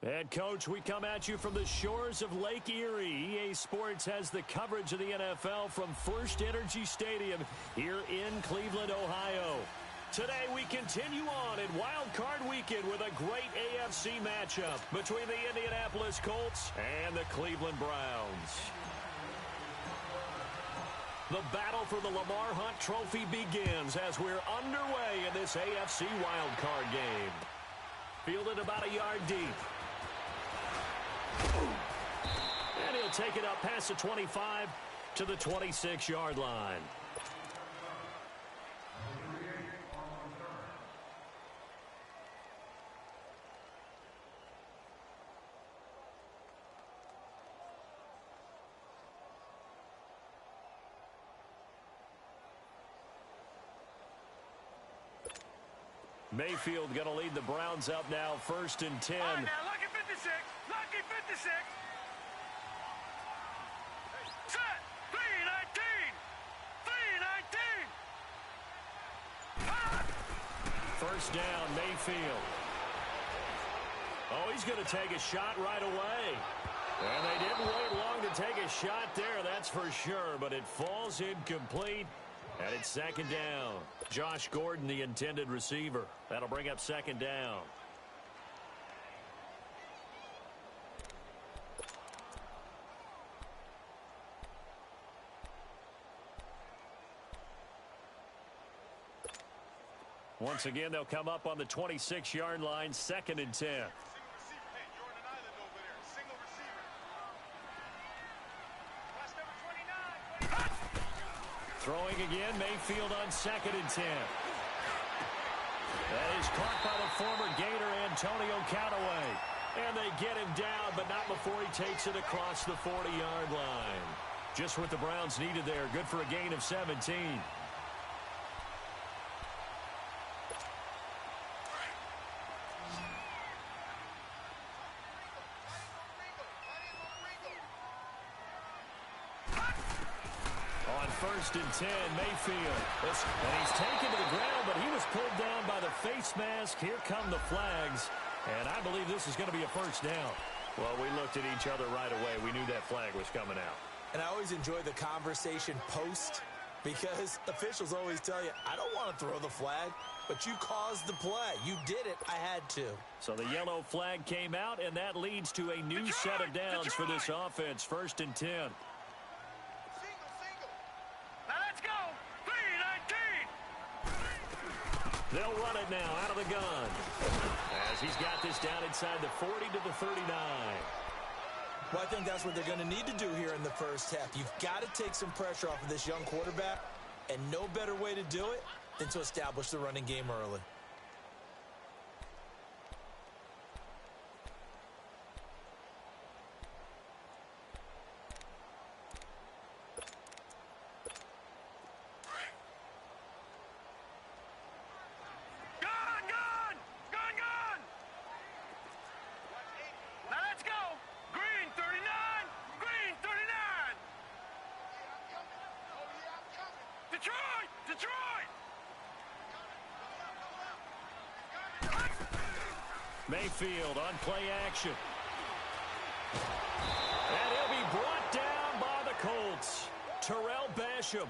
Head coach, we come at you from the shores of Lake Erie. EA Sports has the coverage of the NFL from First Energy Stadium here in Cleveland, Ohio. Today we continue on in Wildcard Weekend with a great AFC matchup between the Indianapolis Colts and the Cleveland Browns. The battle for the Lamar Hunt Trophy begins as we're underway in this AFC Wildcard game. Fielded about a yard deep. And he'll take it up past the 25 to the 26-yard line. Mayfield going to lead the Browns up now, 1st and 10. All right, now, lucky 56. Lucky 56. Set. 3-19. 3-19. First down, Mayfield. Oh, he's going to take a shot right away. And they didn't wait long to take a shot there, that's for sure. But it falls incomplete. And it's 2nd down. Josh Gordon, the intended receiver. That'll bring up 2nd down. Once again, they'll come up on the 26-yard line, 2nd and 10. Throwing again, Mayfield on 2nd and 10. That is caught by the former Gator Antonio Callaway. And they get him down, but not before he takes it across the 40-yard line. Just what the Browns needed there. Good for a gain of 17. First and 10, Mayfield. And he's taken to the ground, but he was pulled down by the face mask. Here come the flags. And I believe this is going to be a first down. Well, we looked at each other right away. We knew that flag was coming out. And I always enjoy the conversation post because officials always tell you, I don't want to throw the flag, but you caused the play. You did it. I had to. So the yellow flag came out, and that leads to a new set of downs for this offense. 1st and 10. They'll run it now out of the gun as he's got this down inside the 40 to the 39. Well, I think that's what they're going to need to do here in the first half. You've got to take some pressure off of this young quarterback, and no better way to do it than to establish the running game early. Mayfield on play action. And he'll be brought down by the Colts. Terrell Basham.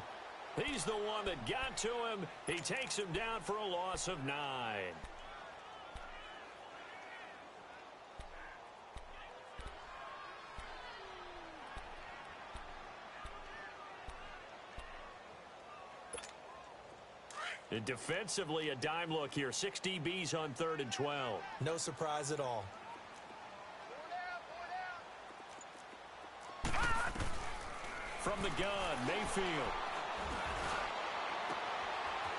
He's the one that got to him. He takes him down for a loss of 9. And defensively, a dime look here. 6 DBs on 3rd and 12. No surprise at all. From the gun, Mayfield.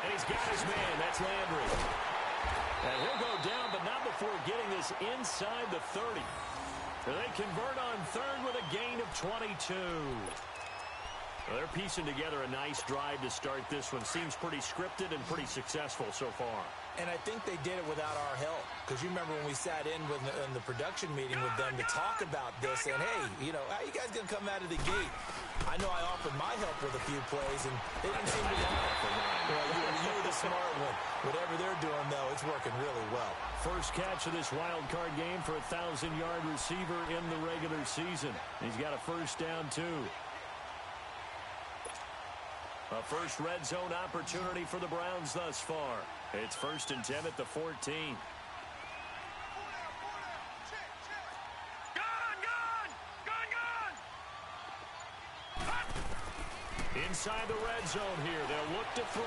And he's got his man. That's Landry. And he'll go down, but not before getting this inside the 30. They convert on 3rd with a gain of 22. Well, they're piecing together a nice drive to start this one. Seems pretty scripted and pretty successful so far. And I think they did it without our help. Because you remember when we sat in the production meeting with them to talk about this. And, hey, you know, how you guys going to come out of the gate? I know I offered my help with a few plays, and they didn't seem to want it. Well, you were the smart one. Whatever they're doing, though, it's working really well. First catch of this wild card game for a 1,000-yard receiver in the regular season. He's got a first down, too. A first red zone opportunity for the Browns thus far. It's 1st and 10 at the 14. Inside the red zone here, they'll look to throw.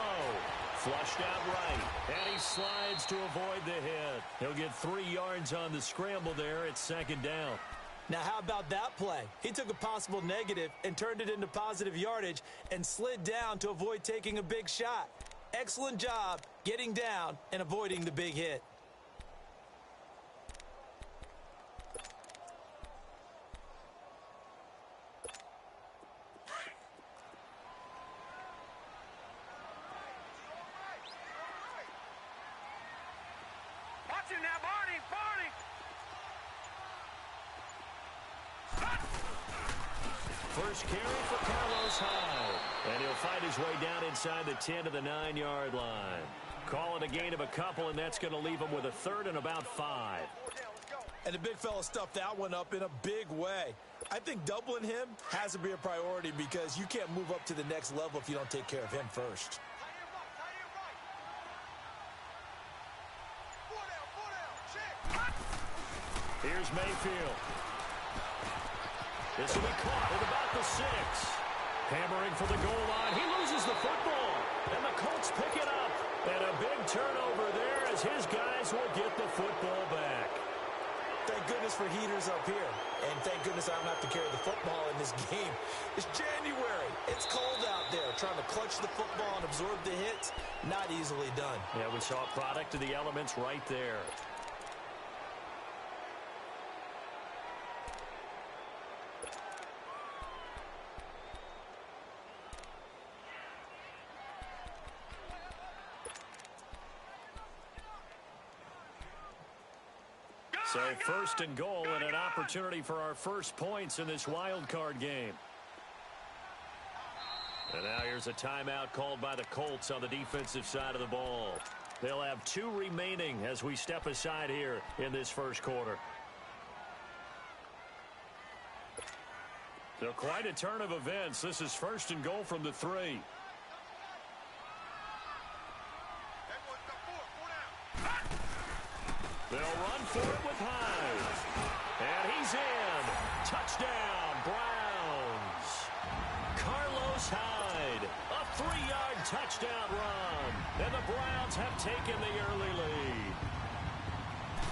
Flushed out right, and he slides to avoid the hit. He'll get 3 yards on the scramble there. It's 2nd down. Now, how about that play? He took a possible negative and turned it into positive yardage and slid down to avoid taking a big shot. Excellent job getting down and avoiding the big hit. First carry for Carlos Hyde. And he'll find his way down inside the 10 to the 9-yard line. Call it a gain of a couple, and that's going to leave him with a 3rd and about 5. And the big fella stuffed that one up in a big way. I think doubling him has to be a priority because you can't move up to the next level if you don't take care of him first. Here's Mayfield. This will be caught at about the 6. Hammering for the goal line. He loses the football. And the Colts pick it up. And a big turnover there as his guys will get the football back. Thank goodness for heaters up here. And thank goodness I don't have to carry the football in this game. It's January. It's cold out there. Trying to clutch the football and absorb the hits, not easily done. Yeah, we saw a product of the elements right there. So 1st and goal and an opportunity for our first points in this wild card game. And now here's a timeout called by the Colts on the defensive side of the ball. They'll have 2 remaining as we step aside here in this first quarter. So quite a turn of events. This is 1st and goal from the 3. They'll run for it with Hyde. And he's in. Touchdown, Browns. Carlos Hyde. A 3-yard touchdown run. And the Browns have taken the early lead.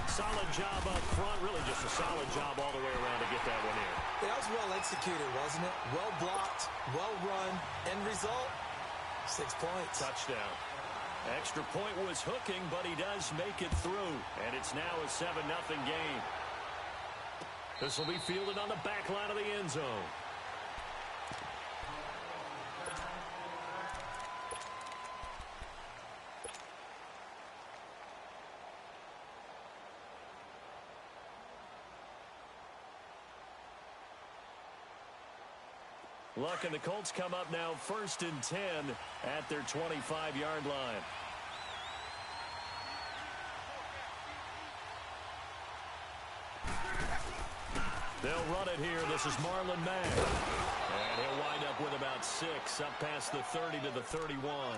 Solid job up front. Really just a solid job all the way around to get that one in. That was well executed, wasn't it? Well blocked, well run. End result, 6 points. Touchdown. Extra point was hooking, but he does make it through. And it's now a 7-0 game. This will be fielded on the back line of the end zone. Luck and the Colts come up now 1st and 10 at their 25-yard line. They'll run it here. This is Marlon Mack. And he'll wind up with about 6 up past the 30 to the 31.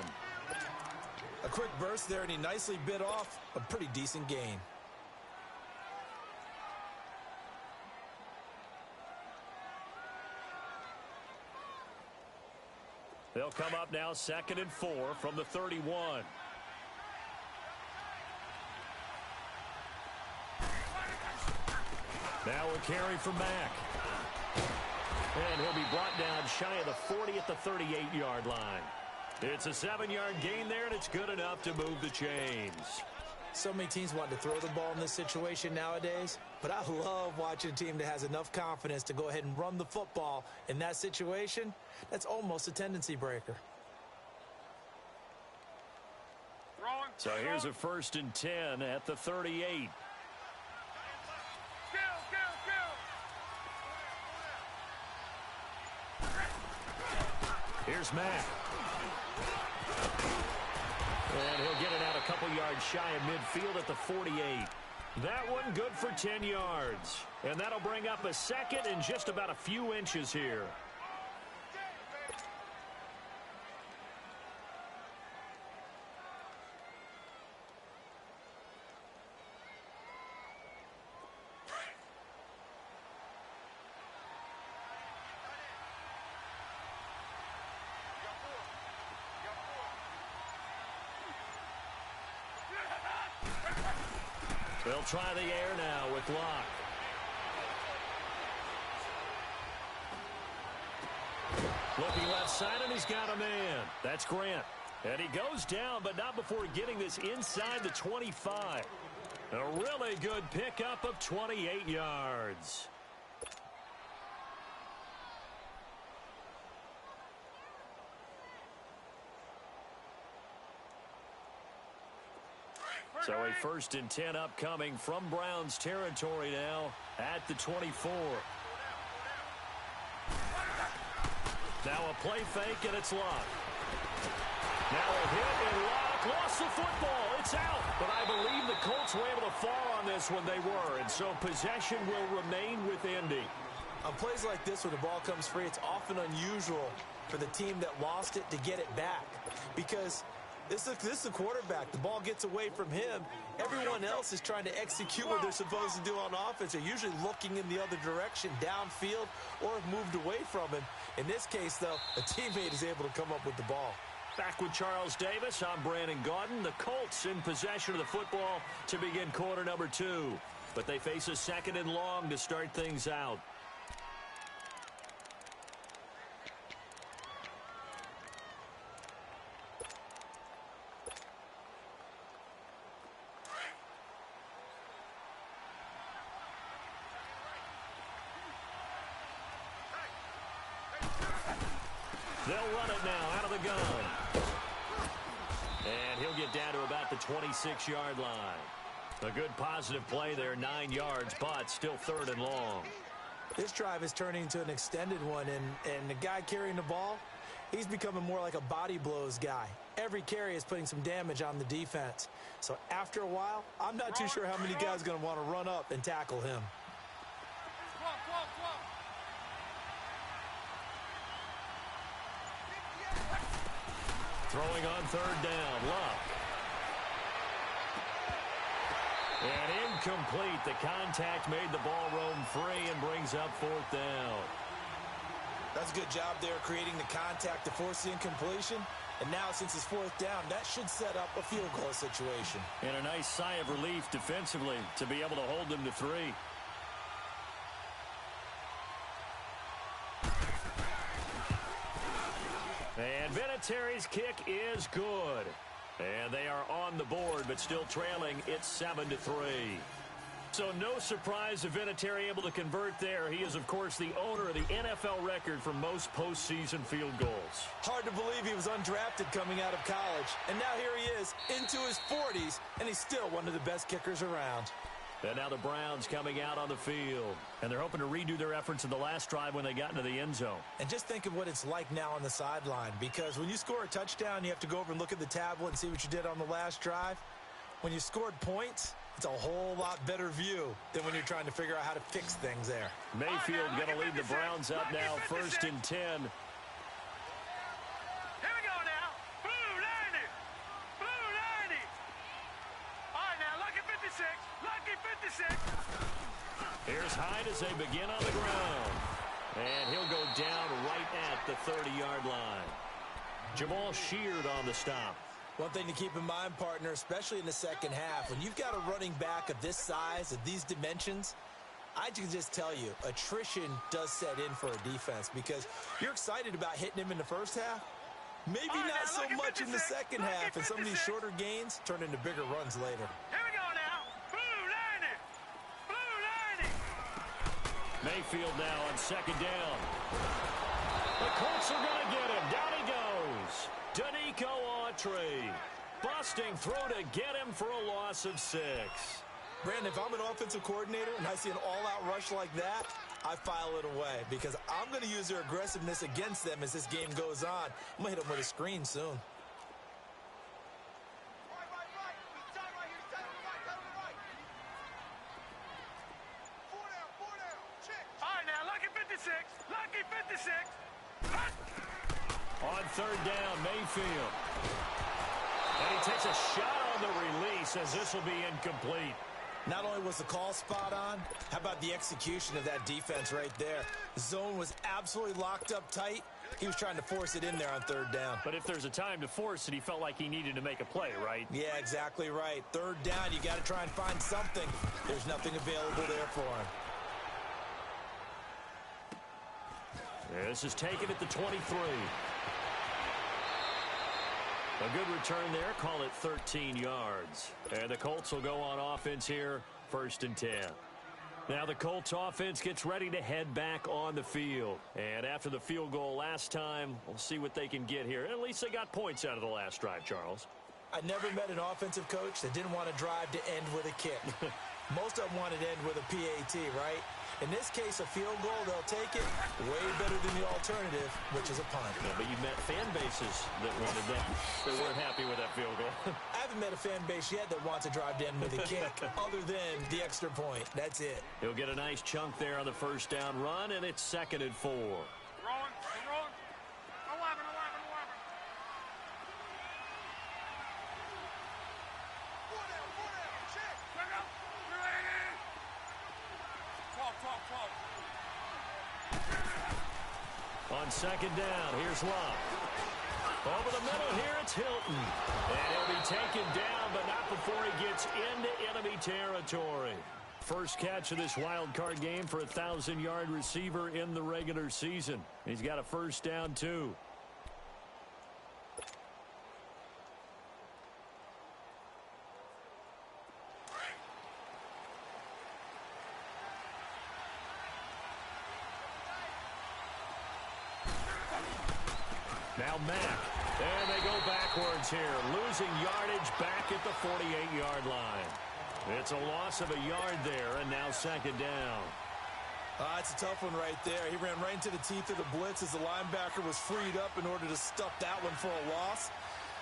A quick burst there, and he nicely bit off a pretty decent gain. They'll come up now 2nd and 4 from the 31. Now a carry for Mack. And he'll be brought down shy of the 40 at the 38-yard line. It's a 7-yard gain there, and it's good enough to move the chains. So many teams want to throw the ball in this situation nowadays, but I love watching a team that has enough confidence to go ahead and run the football in that situation. That's almost a tendency breaker. So here's a 1st and 10 at the 38. Here's Mack. And shy of midfield at the 48. That one good for 10 yards. And that'll bring up a second in just about a few inches here. They'll try the air now with Locke. Looking left side, and he's got a man. That's Grant. And he goes down, but not before getting this inside the 25. A really good pickup of 28 yards. So a 1st and 10 upcoming from Browns territory now at the 24. Now a play fake, and it's Locke. Now a hit, and Locke lost the football. It's out. But I believe the Colts were able to fall on this when they were, and so possession will remain with Indy. On plays like this where the ball comes free, it's often unusual for the team that lost it to get it back because this is the quarterback. The ball gets away from him. Everyone else is trying to execute what they're supposed to do on offense. They're usually looking in the other direction, downfield, or have moved away from him. In this case, though, a teammate is able to come up with the ball. Back with Charles Davis, I'm Brandon Gaudin. The Colts in possession of the football to begin quarter number 2. But they face a 2nd and long to start things out. They'll run it now out of the gun. And he'll get down to about the 26-yard line. A good positive play there, 9 yards, but still 3rd and long. This drive is turning into an extended one, and the guy carrying the ball, he's becoming more like a body blows guy. Every carry is putting some damage on the defense. So after a while, I'm not too sure how many guys are going to want to run up and tackle him. Throwing on 3rd down, Locke. And incomplete. The contact made the ball roam free and brings up 4th down. That's a good job there creating the contact to force the incompletion. And now since it's 4th down, that should set up a field goal situation. And a nice sigh of relief defensively to be able to hold them to 3. And Vinatieri's kick is good. And they are on the board, but still trailing. It's 7-3. So no surprise if Vinatieri able to convert there. He is, of course, the owner of the NFL record for most postseason field goals. Hard to believe he was undrafted coming out of college. And now here he is into his 40s, and he's still one of the best kickers around. And now the Browns coming out on the field. And they're hoping to redo their efforts in the last drive when they got into the end zone. And just think of what it's like now on the sideline. Because when you score a touchdown, you have to go over and look at the tablet and see what you did on the last drive. When you scored points, it's a whole lot better view than when you're trying to figure out how to fix things there. Mayfield going to lead the Browns up now, 1st and 10. Here's Hyde as they begin on the ground. And he'll go down right at the 30-yard line. Jamal Sheard on the stop. One thing to keep in mind, partner, especially in the second half, when you've got a running back of this size, of these dimensions, I can just tell you, attrition does set in for a defense because you're excited about hitting him in the first half. Maybe not so much in the second half, and some of these shorter gains turn into bigger runs later. Mayfield now on 2nd down. The Colts are going to get him. Down he goes. Danico Autry. Busting through to get him for a loss of 6. Brandon, if I'm an offensive coordinator and I see an all-out rush like that, I file it away because I'm going to use their aggressiveness against them as this game goes on. I'm going to hit them with a screen soon. third down, Mayfield. And he takes a shot on the release as this will be incomplete. Not only was the call spot on, how about the execution of that defense right there? The zone was absolutely locked up tight. He was trying to force it in there on third down. But if there's a time to force it, he felt like he needed to make a play, right? Yeah, exactly right. Third down, you got to try and find something. There's nothing available there for him. This is taken at the 23. A good return there. Call it 13 yards. And the Colts will go on offense here, 1st and 10. Now the Colts offense gets ready to head back on the field. And after the field goal last time, we'll see what they can get here. At least they got points out of the last drive, Charles. I never met an offensive coach that didn't want to drive to end with a kick. Most of them wanted to end with a PAT, right? In this case, a field goal, they'll take it. Way better than the alternative, which is a punt. Yeah, but you met fan bases that wanted that. They weren't happy with that field goal. I haven't met a fan base yet that wants to drive to end with a kick, other than the extra point. That's it. He'll get a nice chunk there on the first down run, and it's 2nd and 4. Wrong. 11. On 2nd down, here's Love. Over the middle here, it's Hilton. And he'll be taken down, but not before he gets into enemy territory. First catch of this wild card game for a 1,000-yard receiver in the regular season. He's got a first down, too. Now Mack, and they go backwards here, losing yardage back at the 48-yard line. It's a loss of a yard there, and now 2nd down. It's a tough one right there. He ran right into the teeth of the blitz as the linebacker was freed up in order to stuff that one for a loss.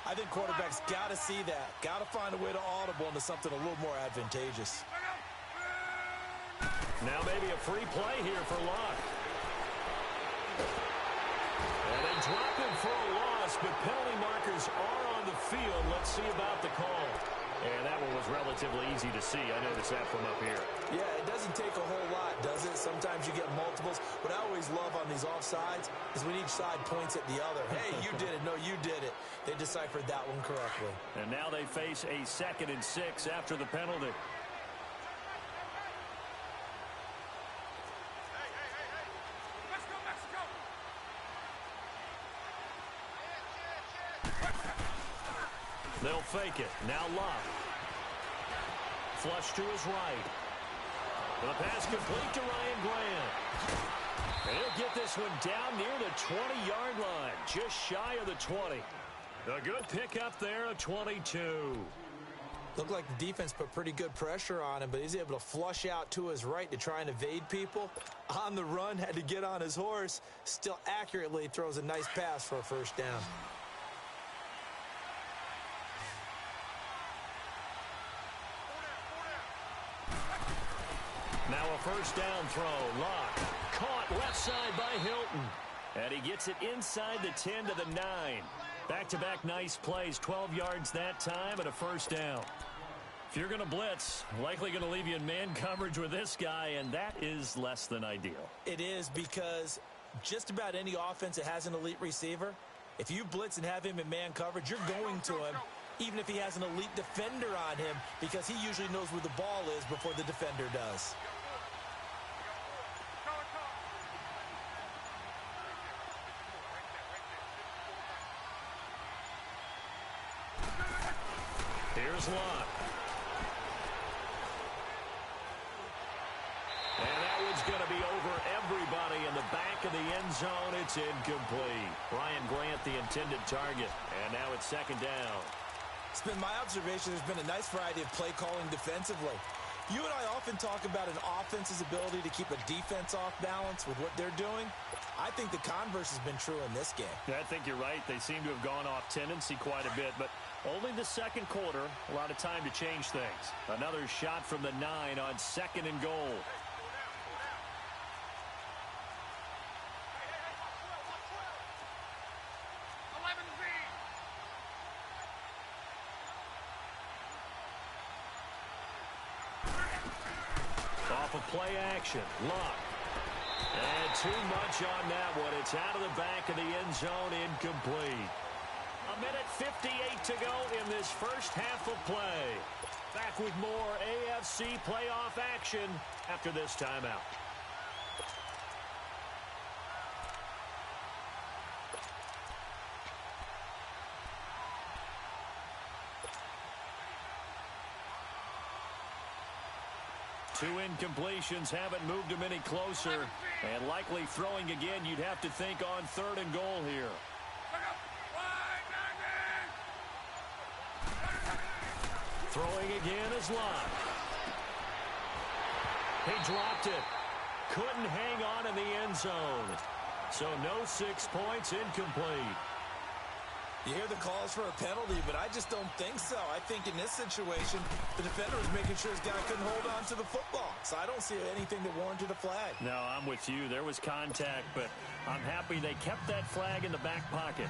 I think quarterbacks got to see that. Got to find a way to audible into something a little more advantageous. Now maybe a free play here for Luck. And they drop him for a loss, but penalty markers are on the field. Let's see about the call. And that one was relatively easy to see. I noticed that from up here. Yeah, it doesn't take a whole lot, does it? Sometimes you get multiples. What I always love on these offsides is when each side points at the other. Hey, you did it. No, you did it. They deciphered that one correctly. And now they face a 2nd and 6 after the penalty. They'll fake it. Now Love. Flush to his right. The pass complete to Ryan Grant. And he'll get this one down near the 20-yard line. Just shy of the 20. A good pickup there of 22. Looked like the defense put pretty good pressure on him, but he's able to flush out to his right to try and evade people. On the run, had to get on his horse. Still accurately throws a nice pass for a first down. Now a first down throw. Lock. Caught left side by Hilton. And he gets it inside the 10 to the 9. Back-to-back nice plays. 12 yards that time and a first down. If you're going to blitz, likely going to leave you in man coverage with this guy, and that is less than ideal. It is, because just about any offense that has an elite receiver, if you blitz and have him in man coverage, you're going to him, even if he has an elite defender on him, because he usually knows where the ball is before the defender does. Here's Lott. And that one's going to be over everybody in the back of the end zone. It's incomplete. Ryan Grant, the intended target. And now it's 2nd down. It's been my observation there's been a nice variety of play calling defensively. You and I often talk about an offense's ability to keep a defense off balance with what they're doing. I think the converse has been true in this game. I think you're right. They seem to have gone off tendency quite a bit, but only the second quarter, a lot of time to change things. Another shot from the 9 on 2nd and goal. off of play action. Luck. And too much on that one. It's out of the back of the end zone, incomplete. 1:58 to go in this first half of play. Back with more AFC playoff action after this timeout. Two incompletions haven't moved him any closer. And likely throwing again, you'd have to think on 3rd and goal here. Throwing again is Lott. He dropped it. Couldn't hang on in the end zone. So no 6 points, incomplete. You hear the calls for a penalty, but I just don't think so. I think in this situation, the defender was making sure his guy couldn't hold on to the football. So I don't see anything that warranted a flag. No, I'm with you. There was contact, but I'm happy they kept that flag in the back pocket.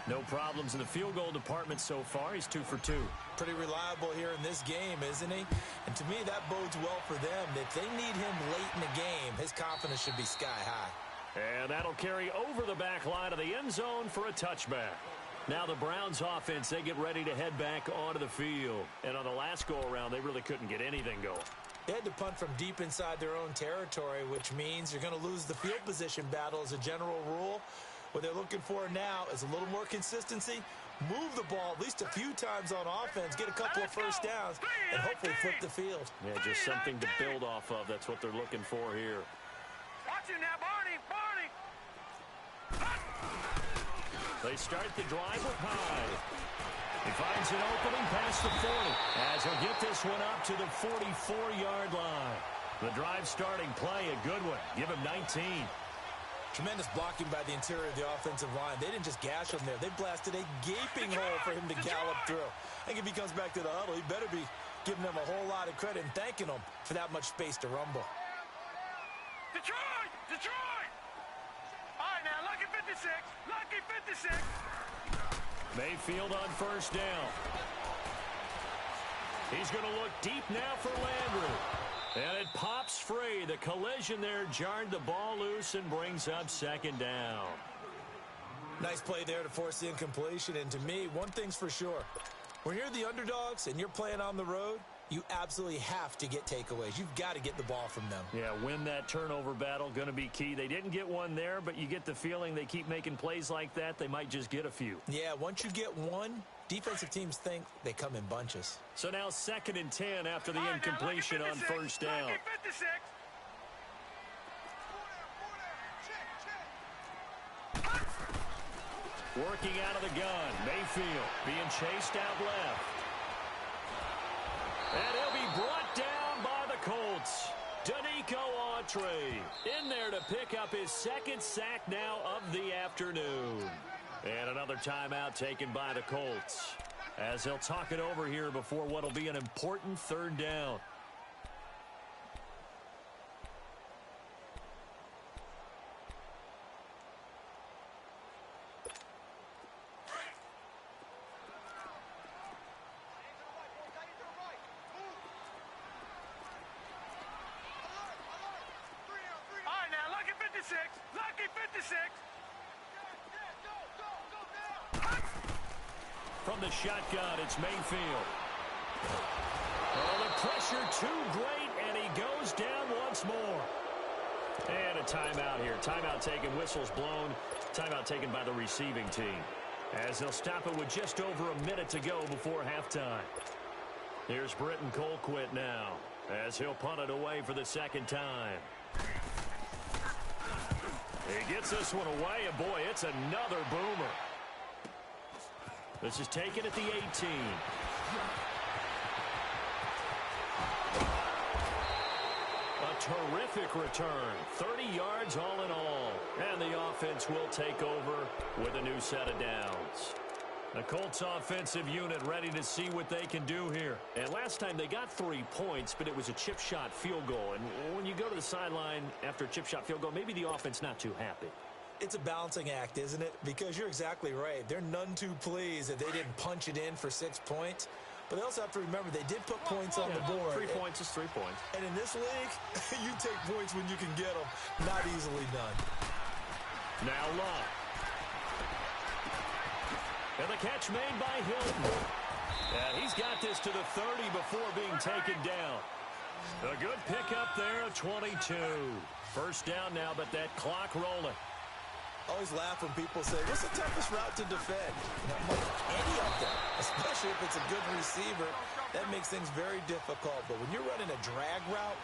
No problems in the field goal department so far. He's 2 for 2. Pretty reliable here in this game, isn't he? And to me, that bodes well for them. If they need him late in the game, his confidence should be sky high. And that'll carry over the back line of the end zone for a touchback. Now the Browns offense, they get ready to head back onto the field. And on the last go-around, they really couldn't get anything going. They had to punt from deep inside their own territory, which means you're going to lose the field position battle as a general rule. What they're looking for now is a little more consistency, move the ball at least a few times on offense, get a couple of first downs, and hopefully flip the field. Yeah, just something to build off of. That's what they're looking for here. Watch it now, Barney. They start the drive with Hyde. He finds an opening past the 40 as he'll get this one up to the 44-yard line. The drive starting play, a good one. Give him 19. Tremendous blocking by the interior of the offensive line. They didn't just gash him there. They blasted a gaping hole for him to gallop through. I think if he comes back to the huddle, he better be giving them a whole lot of credit and thanking them for that much space to rumble. Detroit! All right, now, lucky 56. Lucky 56. Mayfield on first down. He's going to look deep now for Landry. And it pops free. The collision there jarred the ball loose and brings up 2nd down. Nice play there to force the incompletion. And to me, one thing's for sure. When you're the underdogs and you're playing on the road, you absolutely have to get takeaways. You've got to get the ball from them. Yeah, win that turnover battle, going to be key. They didn't get one there, but you get the feeling they keep making plays like that, they might just get a few. Yeah, once you get one, defensive teams think they come in bunches. So now 2nd and 10 after the incompletion on first down. Lucky 56. Working out of the gun, Mayfield being chased out left. And he'll be brought down by the Colts. Danico Autry in there to pick up his 2nd sack now of the afternoon. And another timeout taken by the Colts, as they'll talk it over here before what will be an important 3rd down. Lucky 56. From the shotgun, it's Mayfield. Oh, the pressure too great, and he goes down once more. And a timeout here. Timeout taken, whistles blown. Timeout taken by the receiving team, as they'll stop it with just over a minute to go before halftime. Here's Britton Colquitt now, as he'll punt it away for the 2nd time. He gets this one away, and boy, it's another boomer. This is taken at the 18. A terrific return. 30 yards all in all. And the offense will take over with a new set of downs. The Colts offensive unit ready to see what they can do here. And last time they got 3 points, but it was a chip shot field goal. And when you go to the sideline after a chip shot field goal, maybe the offense not too happy. It's a balancing act, isn't it? Because you're exactly right. They're none too pleased that they didn't punch it in for 6 points. But they also have to remember they did put points on the board. 3 points is 3 points. And in this league, you take points when you can get them. Not easily done. Now Love. And the catch made by Hilton. And he's got this to the 30 before being taken down. A good pickup there of 22. First down now, but that clock rolling. Always laugh when people say, what's the toughest route to defend? Any of them, especially if it's a good receiver, that makes things very difficult. But when you're running a drag route,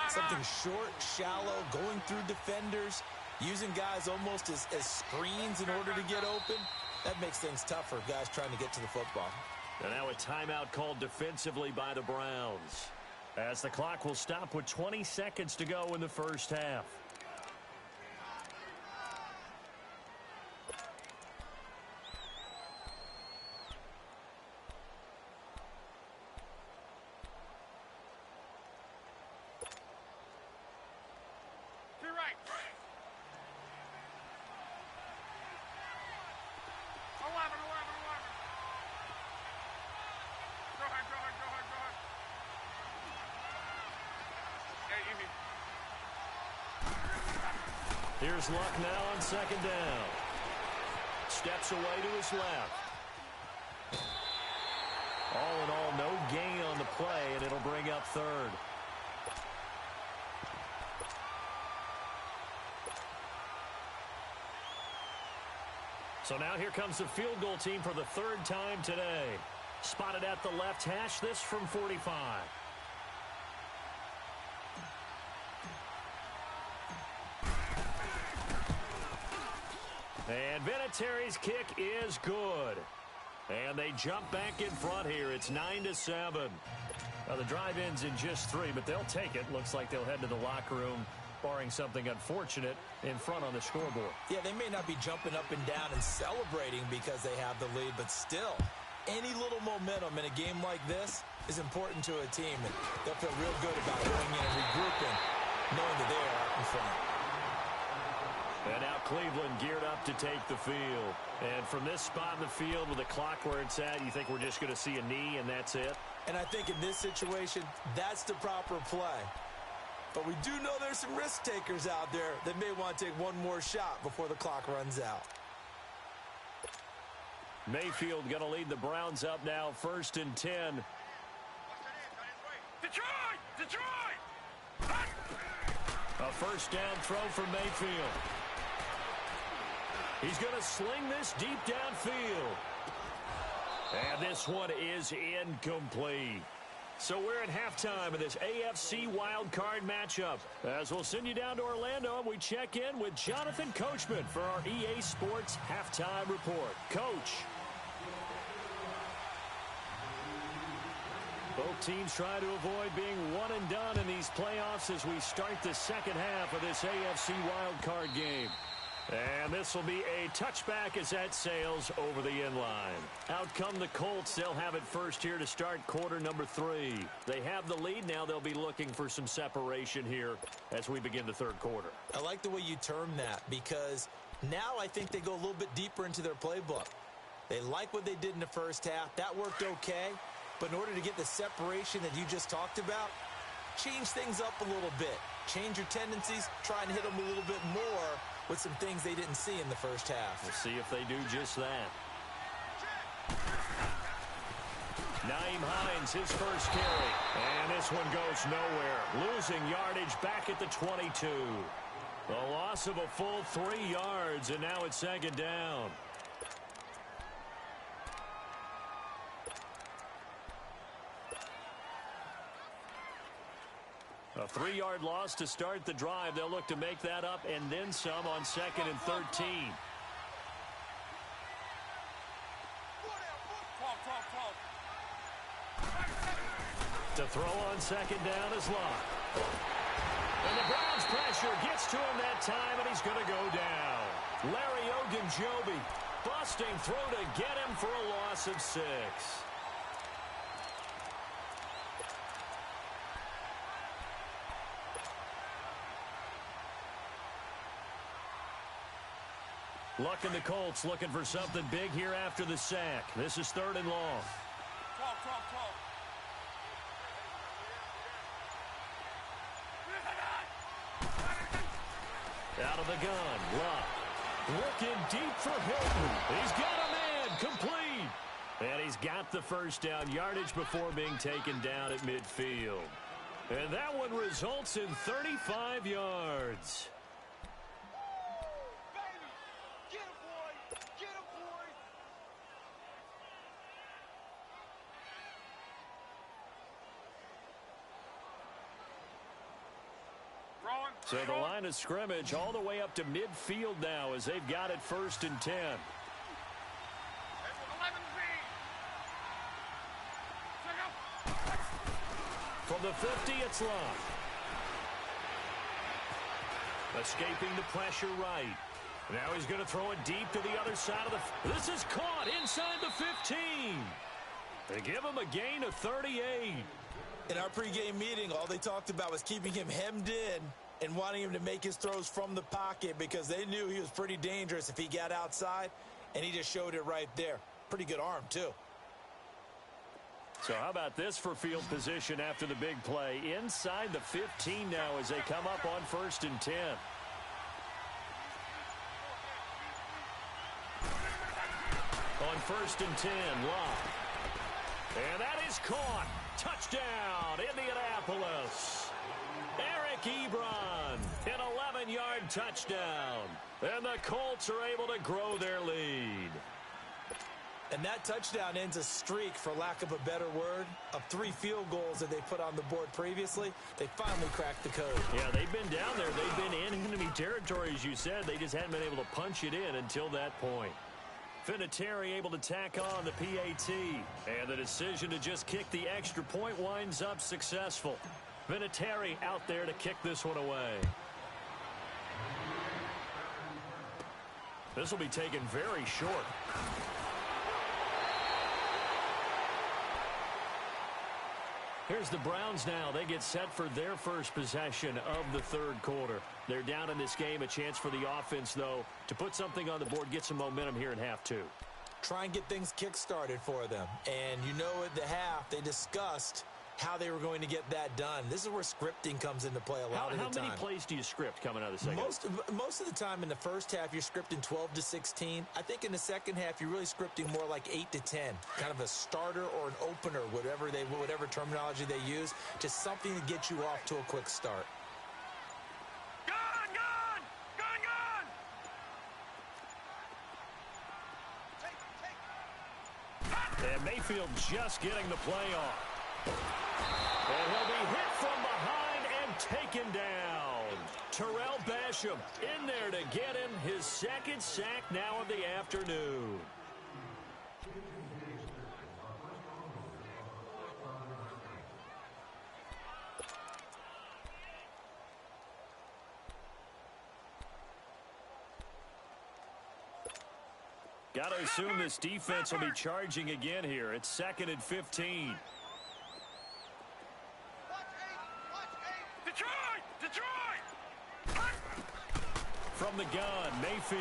something short, shallow, going through defenders, using guys almost as screens in order to get open, that makes things tough for guys trying to get to the football. And now a timeout called defensively by the Browns, as the clock will stop with 20 seconds to go in the first half. Here's Luck now on second down. Steps away to his left. All in all, no gain on the play, and it'll bring up third. So now here comes the field goal team for the third time today. Spotted at the left hash, this from 45. And Vinatieri's kick is good. And they jump back in front here. It's 9-7. Now the drive ends in just 3, but they'll take it. Looks like they'll head to the locker room, barring something unfortunate, in front on the scoreboard. Yeah, they may not be jumping up and down and celebrating because they have the lead, but still, any little momentum in a game like this is important to a team, and they'll feel real good about going in and regrouping, knowing that they are out in front. And now Cleveland geared up to take the field. And from this spot in the field with the clock where it's at, you think we're just going to see a knee and that's it? And I think in this situation, that's the proper play. But we do know there's some risk takers out there that may want to take one more shot before the clock runs out. Mayfield going to lead the Browns up now, 1st and 10. Detroit! Detroit! A first down throw for Mayfield. He's going to sling this deep downfield. And this one is incomplete. So we're at halftime of this AFC Wildcard matchup. As we'll send you down to Orlando, and we check in with Jonathan Coachman for our EA Sports Halftime Report. Coach. Both teams try to avoid being one and done in these playoffs as we start the second half of this AFC Wildcard game. And this will be a touchback as that sails over the inline. Out come the Colts. They'll have it first here to start quarter number 3. They have the lead. Now they'll be looking for some separation here as we begin the third quarter. I like the way you term that because now I think they go a little bit deeper into their playbook. They like what they did in the first half. That worked okay. But in order to get the separation that you just talked about, change things up a little bit. Change your tendencies. Try and hit them a little bit more with some things they didn't see in the first half. We'll see if they do just that. Nyheim Hines, his first carry. And this one goes nowhere. Losing yardage back at the 22. A loss of a full 3 yards, and now it's second down. A 3-yard loss to start the drive. They'll look to make that up and then some on 2nd and 13. To throw on 2nd down is Locke. And the Browns pressure gets to him that time, and he's going to go down. Larry Ogunjobi busting through to get him for a loss of 6. Luck and the Colts looking for something big here after the sack. This is 3rd and long. 12. Out of the gun, Luck. Looking deep for Hilton. He's got a man, complete. And he's got the first down yardage before being taken down at midfield. And that one results in 35 yards. So the line of scrimmage all the way up to midfield now as they've got it 1st and 10. From the 50, it's Love. Escaping the pressure right. Now he's going to throw it deep to the other side of the... This is caught inside the 15. They give him a gain of 38. In our pregame meeting, all they talked about was keeping him hemmed in and wanting him to make his throws from the pocket because they knew he was pretty dangerous if he got outside, and he just showed it right there. Pretty good arm, too. So how about this for field position after the big play? Inside the 15 now as they come up on 1st and 10. On 1st and 10, Love. And that is caught. Touchdown, Indianapolis. Eric Ebron, an 11-yard touchdown. And the Colts are able to grow their lead. And that touchdown ends a streak, for lack of a better word, of 3 field goals that they put on the board previously. They finally cracked the code. Yeah, they've been down there. They've been in enemy territory, as you said. They just hadn't been able to punch it in until that point. Vinatieri able to tack on the PAT. And the decision to just kick the extra point winds up successful. Vinatieri out there to kick this one away. This will be taken very short. Here's the Browns now. They get set for their first possession of the 3rd quarter. They're down in this game. A chance for the offense, though, to put something on the board, get some momentum here in half 2. Try and get things kick-started for them. And you know at the half, they discussed how they were going to get that done. This is where scripting comes into play a lot of the time. How many plays do you script coming out of the second? Most of the time in the first half, you're scripting 12 to 16. I think in the second half, you're really scripting more like 8 to 10. Kind of a starter or an opener, whatever terminology they use. Just something to get you off to a quick start. And Mayfield just getting the play off. And he'll be hit from behind and taken down. Terrell Basham in there to get him his 2nd sack now of the afternoon. Got to assume this defense will be charging again here. It's 2nd and 15. From the gun, Mayfield.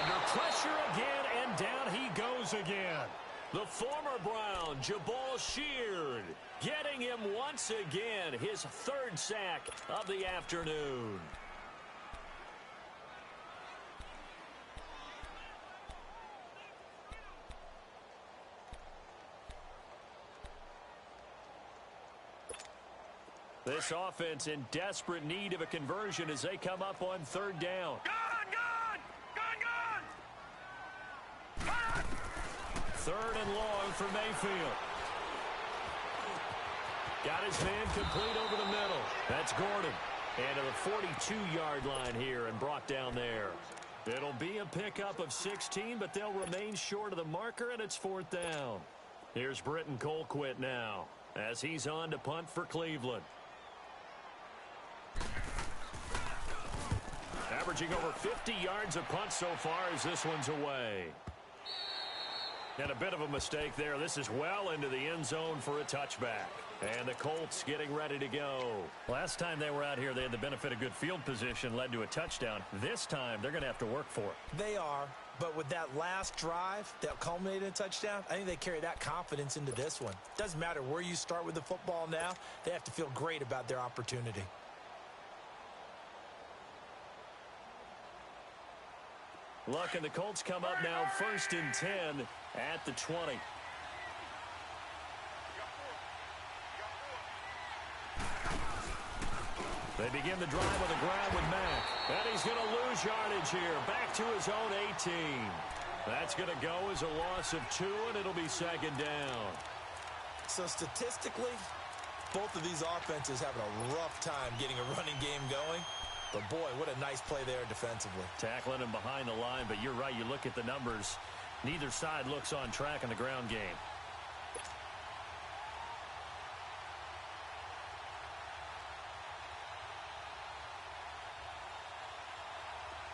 Under pressure again, and down he goes again. The former Brown, Jabal Sheard, getting him once again his 3rd sack of the afternoon. This offense in desperate need of a conversion as they come up on 3rd down. Gun! 3rd and long for Mayfield. Got his man complete over the middle. That's Gordon. And to the 42-yard line here and brought down there. It'll be a pickup of 16, but they'll remain short of the marker, and it's 4th down. Here's Britton Colquitt now as he's on to punt for Cleveland. Averaging over 50 yards a punt so far as this one's away. And a bit of a mistake there. This is well into the end zone for a touchback. And the Colts getting ready to go. Last time they were out here, they had the benefit of good field position, led to a touchdown. This time, they're going to have to work for it. They are, but with that last drive that culminated in a touchdown, I think they carry that confidence into this one. Doesn't matter where you start with the football now. They have to feel great about their opportunity. Luck and the Colts come up now 1st and 10 at the 20. They begin the drive on the ground with Mack. And he's going to lose yardage here. Back to his own 18. That's going to go as a loss of 2, and it'll be 2nd down. So statistically, both of these offenses having a rough time getting a running game going. But, boy, what a nice play there defensively. Tackling him behind the line, but you're right. You look at the numbers. Neither side looks on track in the ground game.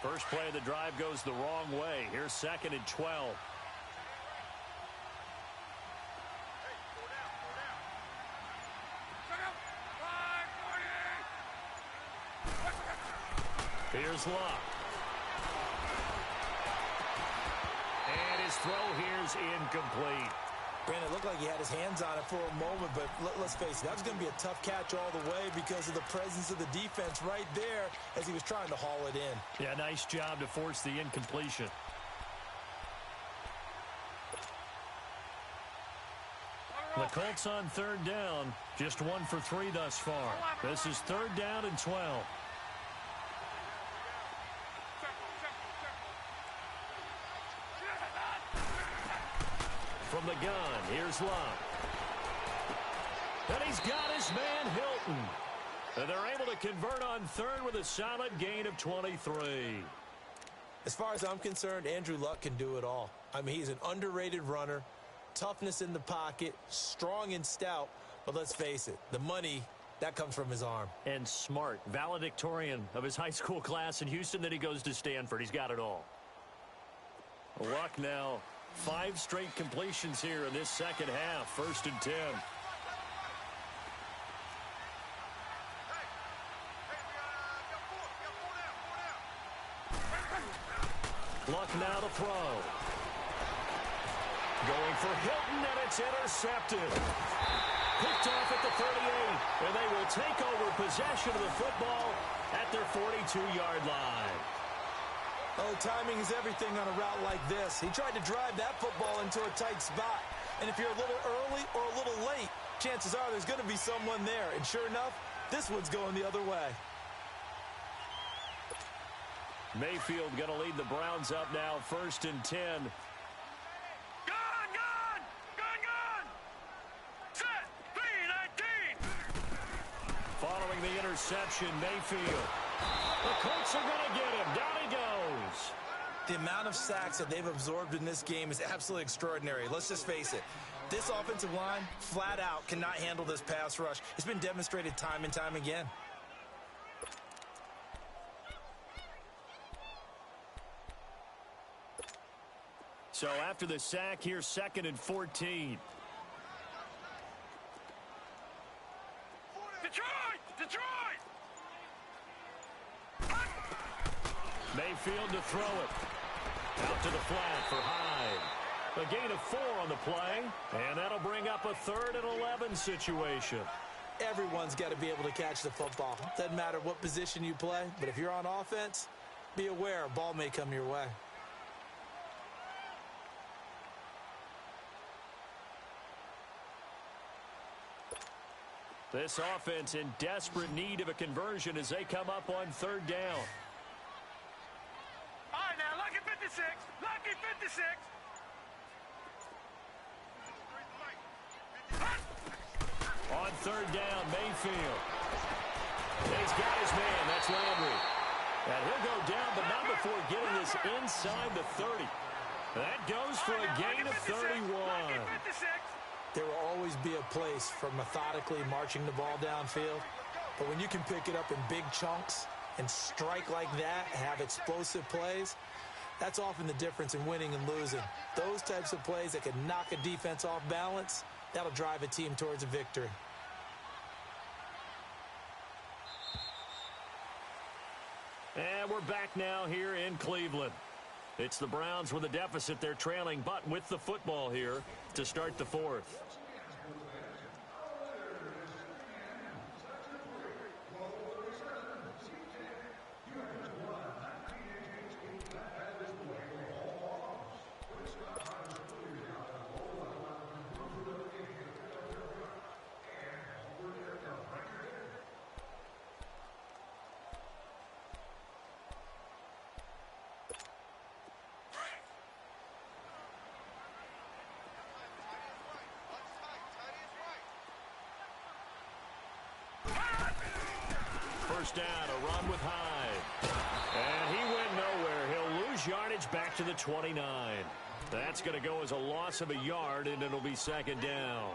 First play of the drive goes the wrong way. Here's 2nd and 12. Here's Luck. And his throw here's incomplete. Brandon, it looked like he had his hands on it for a moment, but let's face it, that was going to be a tough catch all the way because of the presence of the defense right there as he was trying to haul it in. Yeah, nice job to force the incompletion. The Colts on 3rd down, just 1 for 3 thus far. This is 3rd down and 12. From the gun, here's Luck. And he's got his man Hilton. And they're able to convert on 3rd with a solid gain of 23. As far as I'm concerned, Andrew Luck can do it all. I mean, he's an underrated runner, toughness in the pocket, strong and stout. But let's face it, the money, that comes from his arm. And smart, valedictorian of his high school class in Houston. Then he goes to Stanford. He's got it all. Luck now. 5 straight completions here in this 2nd half. 1st and 10. Luck now to throw. Going for Hilton, and it's intercepted. Picked off at the 38, and they will take over possession of the football at their 42-yard line. Oh, timing is everything on a route like this. He tried to drive that football into a tight spot. And if you're a little early or a little late, chances are there's going to be someone there. And sure enough, this one's going the other way. Mayfield going to lead the Browns up now, 1st and 10. Gun! Set! 3-19! Following the interception, Mayfield. The Colts are going to get him. Down he goes. The amount of sacks that they've absorbed in this game is absolutely extraordinary. Let's just face it. This offensive line, flat out, cannot handle this pass rush. It's been demonstrated time and time again. So after the sack, here's 2nd and 14. Detroit! Mayfield to throw it. Out to the flat for Hyde. A gain of 4 on the play, and that'll bring up a 3rd and 11 situation. Everyone's got to be able to catch the football. Doesn't matter what position you play, but if you're on offense, be aware a ball may come your way. This offense in desperate need of a conversion as they come up on 3rd down. All right, now, Lucky 56. Lucky 56. On 3rd down, Mayfield. He's got his man. That's Landry. And he'll go down, but not before getting this inside the 30. That goes for a gain of 31. There will always be a place for methodically marching the ball downfield. But when you can pick it up in big chunks and strike like that, have explosive plays, that's often the difference in winning and losing. Those types of plays that can knock a defense off balance, that'll drive a team towards a victory. And we're back now here in Cleveland. It's the Browns with a deficit. They're trailing, but with the football here to start the 4th. first down, a run with Hyde. And he went nowhere. He'll lose yardage back to the 29. That's going to go as a loss of a yard, and it'll be second down.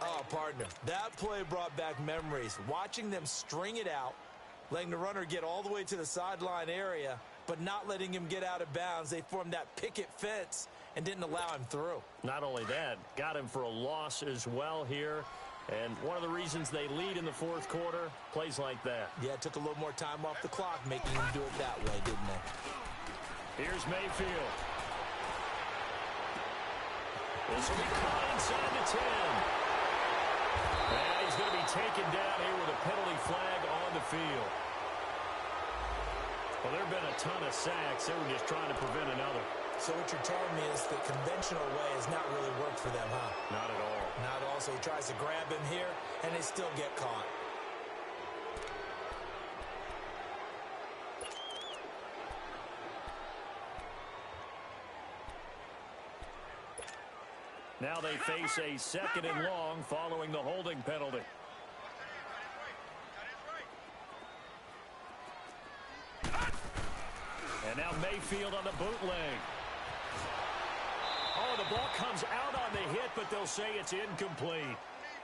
Oh, partner, that play brought back memories. Watching them string it out, letting the runner get all the way to the sideline area, but not letting him get out of bounds. They formed that picket fence and didn't allow him through. Not only that, got him for a loss as well here. And one of the reasons they lead in the fourth quarter, plays like that. Yeah, it took a little more time off the clock, making him do it that way, didn't they? Here's Mayfield. This will be caught inside the 10. And he's going to be taken down here with a penalty flag on the field. Well, there have been a ton of sacks. They were just trying to prevent another. So what you're telling me is the conventional way has not really worked for them, huh? Not at all. Not at all. So he tries to grab him here, and they still get caught. Now they face a second and long following the holding penalty. And now Mayfield on the bootleg. Oh, the ball comes out on the hit, but they'll say it's incomplete.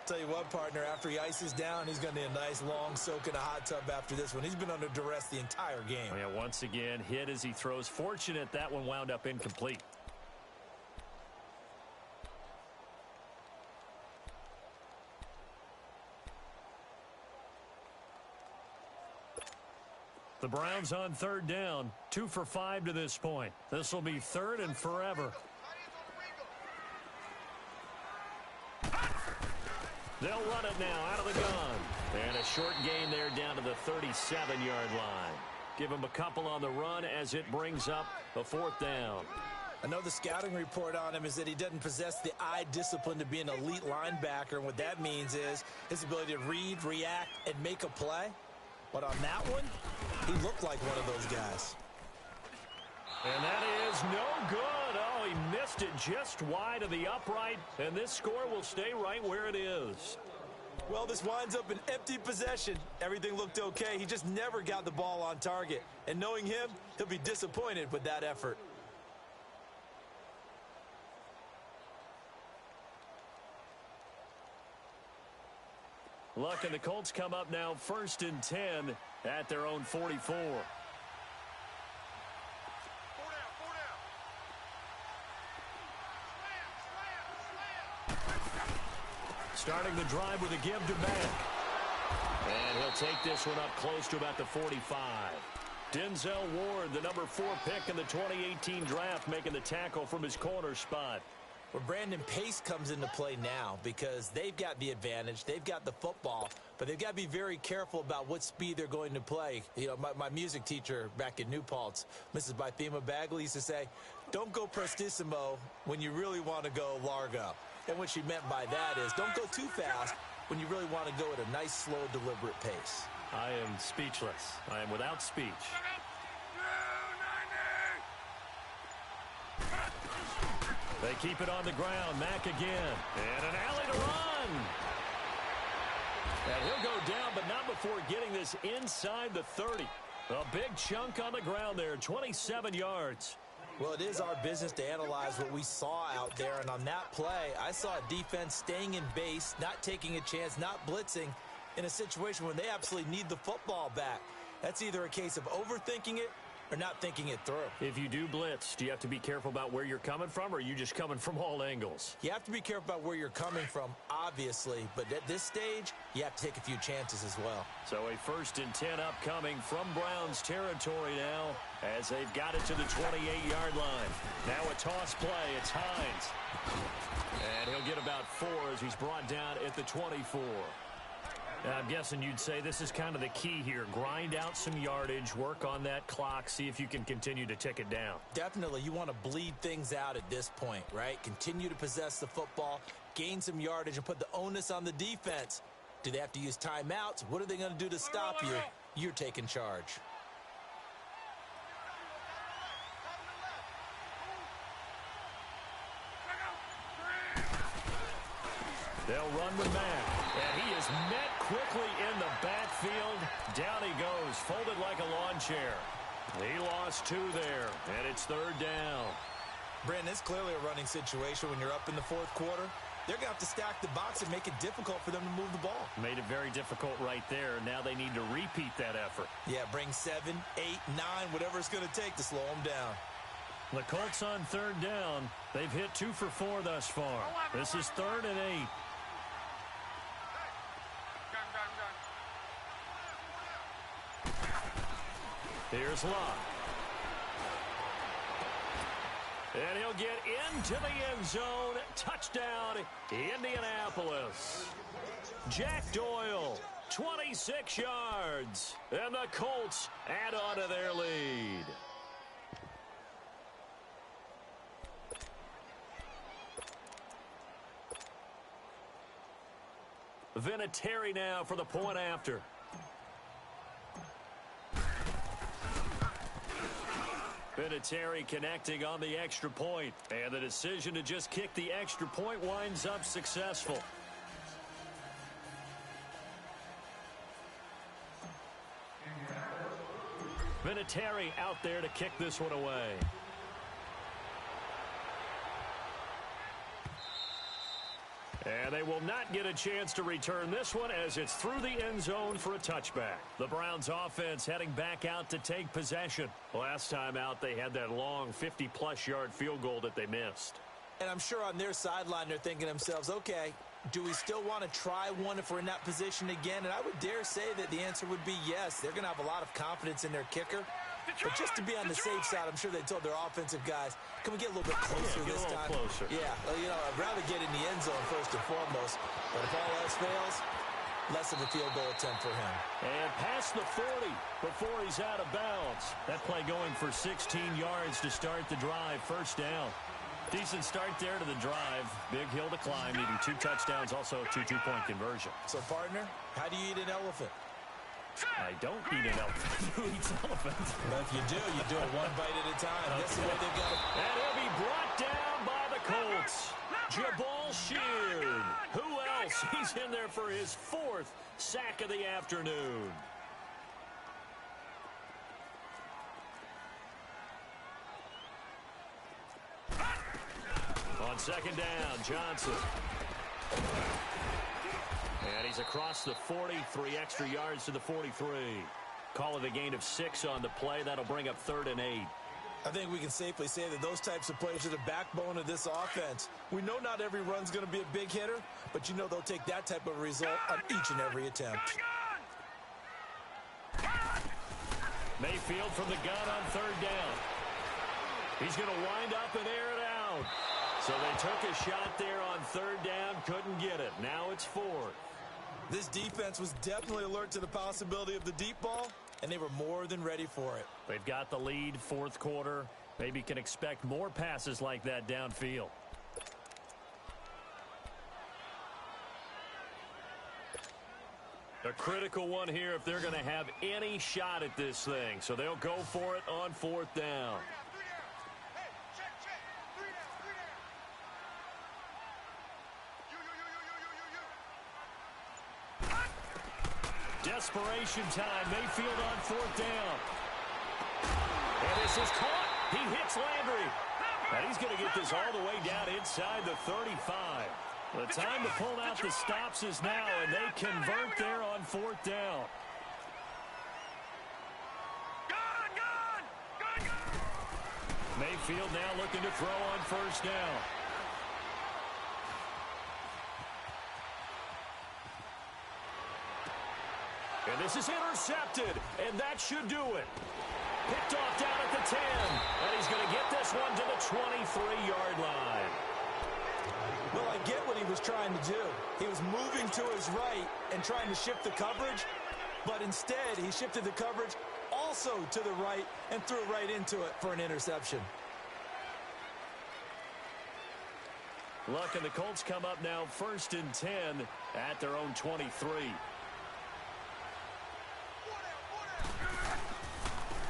Tell you what, partner, after he ices down, he's going to need a nice long soak in a hot tub after this one. He's been under duress the entire game. Oh, yeah, once again, hit as he throws. Fortunate that one wound up incomplete. The Browns on third down, 2 for 5 to this point. This will be third and forever. They'll run it now out of the gun. And a short gain there down to the 37-yard line. Give him a couple on the run as it brings up a fourth down. I know the scouting report on him is that he doesn't possess the eye discipline to be an elite linebacker. And what that means is his ability to read, react, and make a play. But on that one, he looked like one of those guys. And that is no good. Oh, he missed it just wide of the upright, and this score will stay right where it is. Well, this winds up an empty possession. Everything looked okay. He just never got the ball on target. And knowing him, he'll be disappointed with that effort. Luck and the Colts come up now 1st and 10 at their own 44. Starting the drive with a give to back. And he'll take this one up close to about the 45. Denzel Ward, the number 4 pick in the 2018 draft, making the tackle from his corner spot. Well, Brandon, pace comes into play now because they've got the advantage. They've got the football, but they've got to be very careful about what speed they're going to play. You know, my music teacher back in New Paltz, Mrs. Bythema Bagley, used to say, don't go prestissimo when you really want to go largo. And what she meant by that is don't go too fast when you really want to go at a nice, slow, deliberate pace. I am speechless. I am without speech. They keep it on the ground. Mack again. And an alley to run. And he'll go down, but not before getting this inside the 30. A big chunk on the ground there, 27 yards. Well, it is our business to analyze what we saw out there. And on that play, I saw a defense staying in base, not taking a chance, not blitzing in a situation where they absolutely need the football back. That's either a case of overthinking it or not thinking it through. If you do blitz, do you have to be careful about where you're coming from, or are you just coming from all angles? You have to be careful about where you're coming from, obviously, but at this stage, you have to take a few chances as well. So a 1st and 10 upcoming from Browns territory now as they've got it to the 28-yard line. Now a toss play. It's Hines. And he'll get about 4 as he's brought down at the 24. I'm guessing you'd say this is kind of the key here. Grind out some yardage, work on that clock, see if you can continue to tick it down. Definitely. You want to bleed things out at this point, right? Continue to possess the football, gain some yardage, and put the onus on the defense. Do they have to use timeouts? What are they going to do to stop you? You're taking charge. They'll run with Mack. And he is met quickly in the backfield. Down he goes, folded like a lawn chair. He lost 2 there, and it's 3rd down. Brandon, it's clearly a running situation when you're up in the 4th quarter. They're going to have to stack the box and make it difficult for them to move the ball. Made it very difficult right there. Now they need to repeat that effort. Yeah, bring 7, 8, 9, whatever it's going to take to slow them down. The Colts on 3rd down. They've hit 2 for 4 thus far. This is 3rd and 8. Here's Locke. And he'll get into the end zone. Touchdown, Indianapolis. Jack Doyle, 26 yards. And the Colts add on to their lead. Vinatieri now for the point after. Vinatieri connecting on the extra point. And the decision to just kick the extra point winds up successful. Vinatieri out there to kick this one away. And they will not get a chance to return this one as it's through the end zone for a touchback. The Browns offense heading back out to take possession. Last time out, they had that long 50-plus yard field goal that they missed. And I'm sure on their sideline they're thinking to themselves, okay, do we still want to try one if we're in that position again? And I would dare say that the answer would be yes. They're going to have a lot of confidence in their kicker. But just to be on the safe side, I'm sure they told their offensive guys, can we get a little bit closer this time? Closer. Yeah, well, you know, I'd rather get in the end zone first and foremost. But if all else fails, less of a field goal attempt for him. And past the 40 before he's out of bounds. That play going for 16 yards to start the drive. First down. Decent start there to the drive. Big hill to climb, needing 2 touchdowns, also a 2 two-point conversion. So, partner, how do you eat an elephant? I don't eat an elephant. Who eats elephants? But if you do it one bite at a time. Okay. That's the way they've got it. And he'll be brought down by the Colts. Jabal Sheard. Who else? He's in there for his 4th sack of the afternoon. On 2nd down, Johnson. And he's across the 40, 3 extra yards to the 43. Call it a gain of 6 on the play. That'll bring up 3rd and 8. I think we can safely say that those types of plays are the backbone of this offense. We know not every run's going to be a big hitter, but you know they'll take that type of result on each and every attempt. Mayfield from the gun on 3rd down. He's going to wind up and air it out. So they took a shot there on 3rd down, couldn't get it. Now it's 4th. This defense was definitely alert to the possibility of the deep ball, and they were more than ready for it. They've got the lead, 4th quarter. Maybe can expect more passes like that downfield. A critical one here if they're going to have any shot at this thing. So they'll go for it on 4th down. Desperation time. Mayfield on 4th down. And this is caught. He hits Landry. And he's going to get this all the way down inside the 35. The time to pull out the stops is now, and they convert there on 4th down. Mayfield now looking to throw on 1st down. And this is intercepted, and that should do it. Picked off down at the 10, and he's going to get this one to the 23-yard line. Well, I get what he was trying to do. He was moving to his right and trying to shift the coverage, but instead he shifted the coverage also to the right and threw right into it for an interception. Luck and the Colts come up now 1st and 10 at their own 23.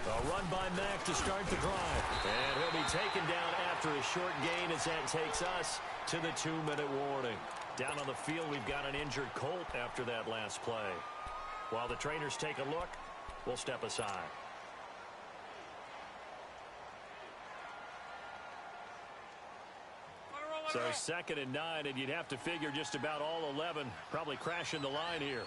A run by Mack to start the drive. And he'll be taken down after a short gain as that takes us to the 2-minute warning. Down on the field, we've got an injured Colt after that last play. While the trainers take a look, we'll step aside. So 2nd and 9, and you'd have to figure just about all 11 probably crashing the line here.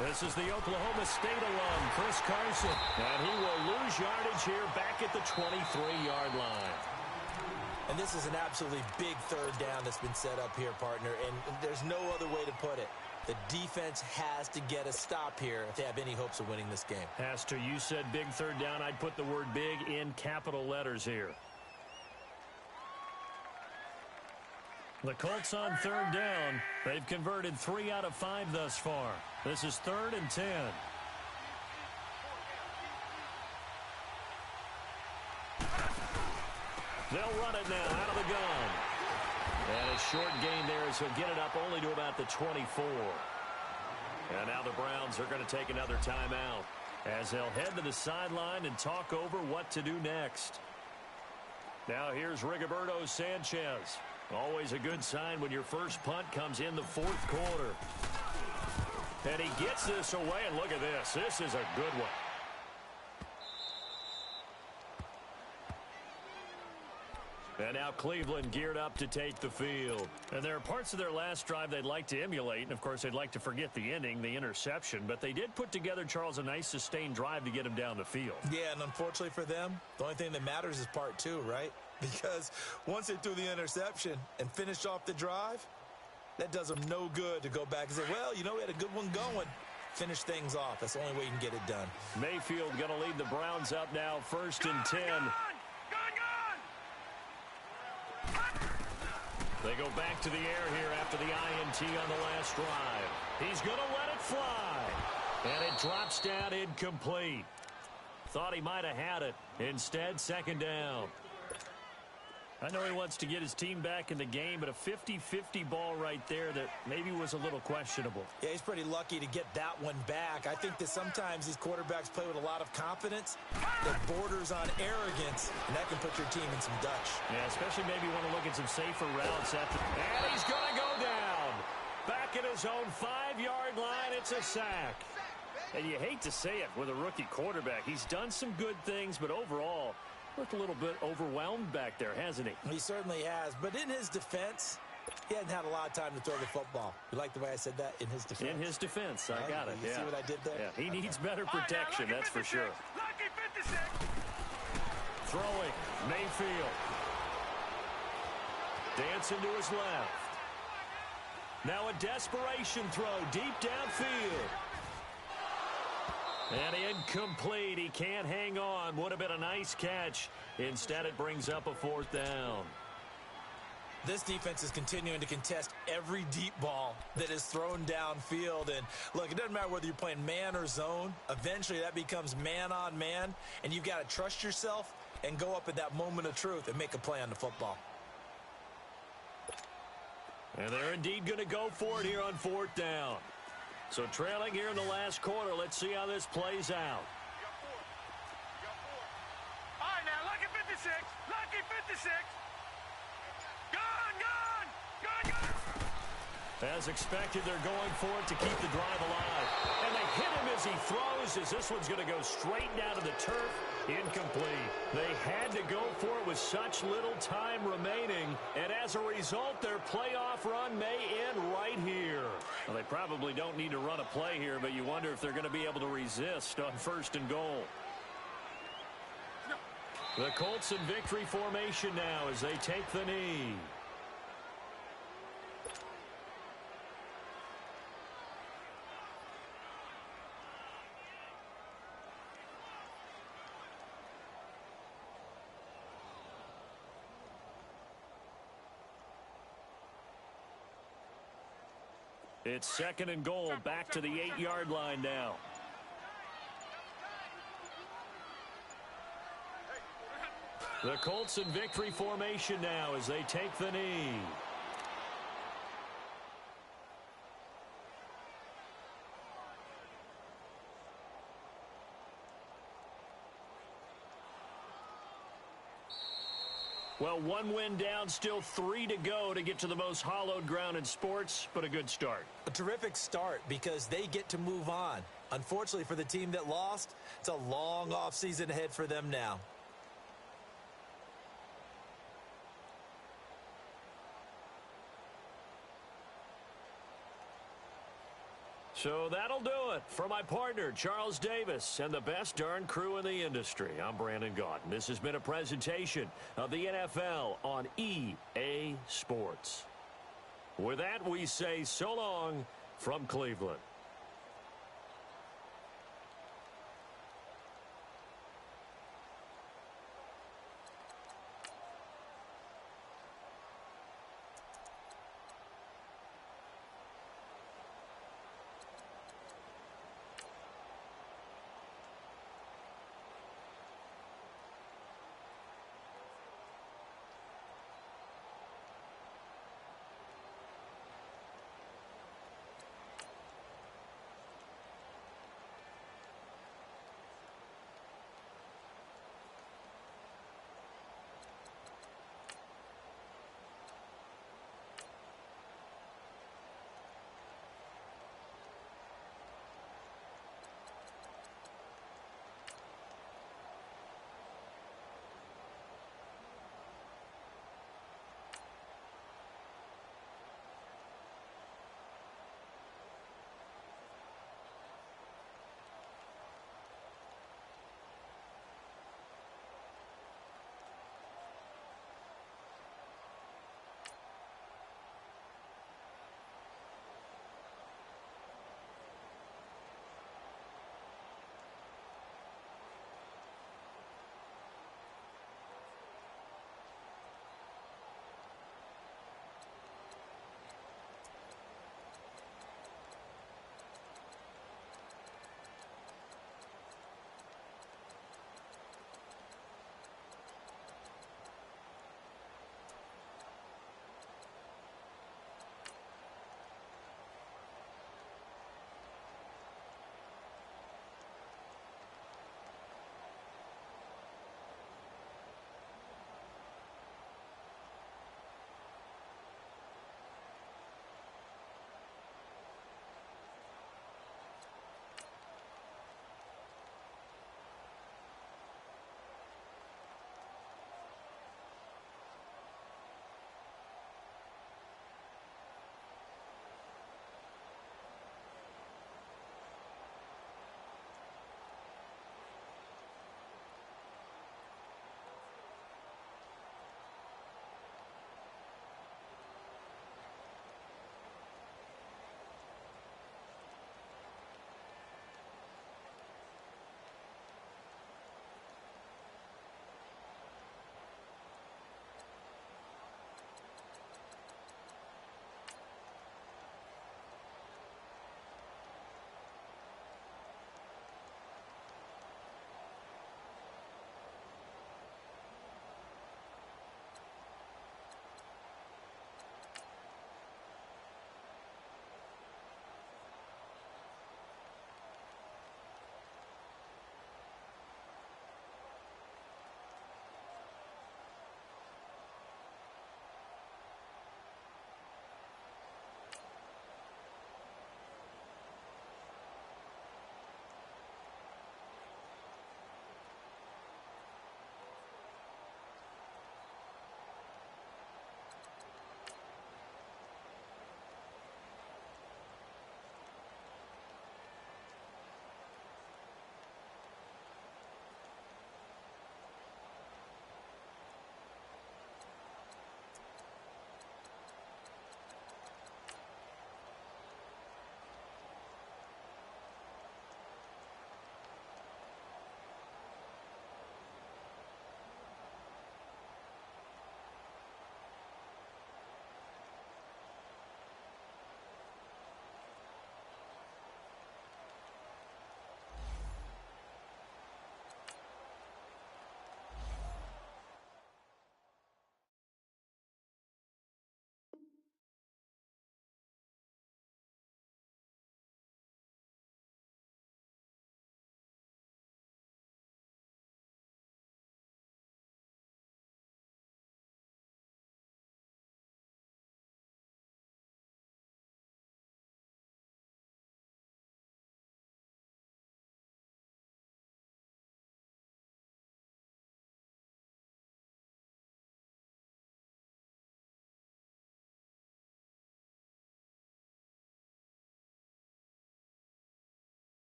This is the Oklahoma State alum, Chris Carson. And he will lose yardage here back at the 23-yard line. And this is an absolutely big 3rd down that's been set up here, partner. And there's no other way to put it. The defense has to get a stop here if they have any hopes of winning this game. Has to. You said big 3rd down. I'd put the word big in capital letters here. The Colts on 3rd down. They've converted 3 out of 5 thus far. This is 3rd and 10. They'll run it now out of the gun. And a short gain there as he'll get it up only to about the 24. And now the Browns are going to take another timeout as they'll head to the sideline and talk over what to do next. Now here's Rigoberto Sanchez. Always a good sign when your first punt comes in the 4th quarter. And he gets this away, and look at this. This is a good one. And now Cleveland geared up to take the field. And there are parts of their last drive they'd like to emulate. And, of course, they'd like to forget the ending, the interception. But they did put together, Charles, a nice sustained drive to get him down the field. Yeah, and unfortunately for them, the only thing that matters is part 2, right? Because once they threw the interception and finished off the drive, that does them no good to go back and say, well, you know, we had a good one going. Finish things off. That's the only way you can get it done. Mayfield going to lead the Browns up now, 1st and 10. They go back to the air here after the INT on the last drive. He's going to let it fly. And it drops down incomplete. Thought he might have had it. Instead, 2nd down. I know he wants to get his team back in the game, but a 50-50 ball right there that maybe was a little questionable. Yeah, he's pretty lucky to get that one back. I think that sometimes these quarterbacks play with a lot of confidence that borders on arrogance, and that can put your team in some Dutch. Yeah, especially maybe want to look at some safer routes. And he's going to go down. Back at his own 5-yard line, it's a sack. And you hate to say it with a rookie quarterback. He's done some good things, but overall, looked a little bit overwhelmed back there, hasn't he? He certainly has. But in his defense, he hasn't had a lot of time to throw the football. You like the way I said that? In his defense. In his defense. I got it. You see what I did there? Yeah, he needs better protection, that's for sure. Lucky 56. Throwing. Mayfield. Dancing to his left. Now a desperation throw deep downfield. And incomplete. He can't hang on. Would have been a nice catch. Instead, it brings up a 4th down. This defense is continuing to contest every deep ball that is thrown downfield. And, look, it doesn't matter whether you're playing man or zone. Eventually, that becomes man-on-man. And you've got to trust yourself and go up at that moment of truth and make a play on the football. And they're indeed going to go for it here on 4th down. So trailing here in the last quarter. Let's see how this plays out. All right, now, lucky 56. Lucky 56. Gone. As expected, they're going for it to keep the drive alive. And they hit him as he throws, as this one's going to go straight down to the turf. Incomplete. They had to go for it with such little time remaining. And as a result, their playoff run may end right here. Well, they probably don't need to run a play here, but you wonder if they're going to be able to resist on 1st and goal. The Colts in victory formation now as they take the knee. It's 2nd and goal, back to the 8-yard line now. The Colts in victory formation now as they take the knee. Well, one win down, still 3 to go to get to the most hallowed ground in sports, but a good start. A terrific start because they get to move on. Unfortunately for the team that lost, it's a long offseason ahead for them now. So that'll do it. For my partner, Charles Davis, and the best darn crew in the industry, I'm Brandon Gaudin. This has been a presentation of the NFL on EA Sports. With that, we say so long from Cleveland.